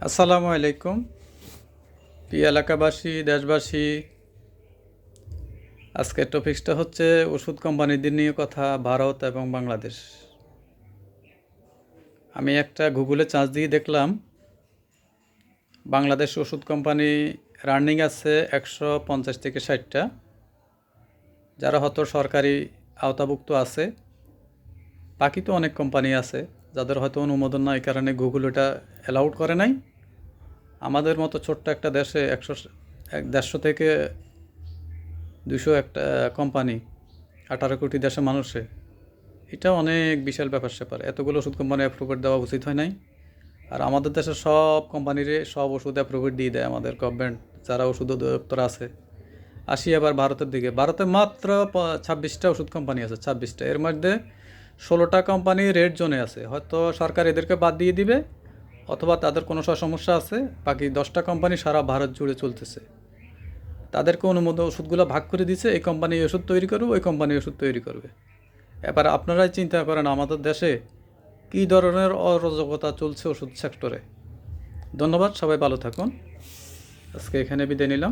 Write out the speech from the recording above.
আসসালামু আলাইকুম প্রিয় এলাকাবাসী, দেশবাসী। আজকের টপিকসটা হচ্ছে ওষুধ কোম্পানিদের নিয়ে কথা, ভারত এবং বাংলাদেশ। আমি একটা গুগলে চার্জ দিয়ে দেখলাম বাংলাদেশ ওষুধ কোম্পানি রানিং আছে 150 থেকে 60টা, যারা হয়তো সরকারি আওতাভুক্ত আছে। বাকি তো অনেক কোম্পানি আছে যাদের হয়তো অনুমোদন নাই, কারণে গুগল এটা অ্যালাউড করে নাই। আমাদের মতো ছোট্ট একটা দেশে 150 থেকে 200 একটা কোম্পানি, 18 কোটি দেশের মানুষে, এটা অনেক বিশাল ব্যাপার স্যাপার। এতগুলো ওষুধ কোম্পানি অ্যাপ্রুভেড দেওয়া উচিত হয় নাই। আর আমাদের দেশের সব কোম্পানিরে সব ওষুধ অ্যাপ্রুভেড দিয়ে দেয় আমাদের গভর্নমেন্ট, যারা ওষুধ অধিদপ্তর আছে। আসি আবার ভারতের দিকে। ভারতে মাত্র 26টা ওষুধ কোম্পানি আছে, 26টা। এর মধ্যে 16টা কোম্পানি রেড জোনে আছে, হয়তো সরকার এদেরকে বাদ দিয়ে দিবে অথবা তাদের কোনো সমস্যা আছে। বাকি 10টা কোম্পানি সারা ভারত জুড়ে চলতেছে। তাদেরকে অনুমোদন ওষুধগুলো ভাগ করে দিচ্ছে, এই কোম্পানি ওষুধ তৈরি করবে, ওই কোম্পানি ওষুধ তৈরি করবে। এবার আপনারাই চিন্তা করেন আমাদের দেশে কী ধরনের অরাজকতা চলছে ওষুধ সেক্টরে। ধন্যবাদ, সবাই ভালো থাকুন। আজকে এখানে বিদায় নিলাম।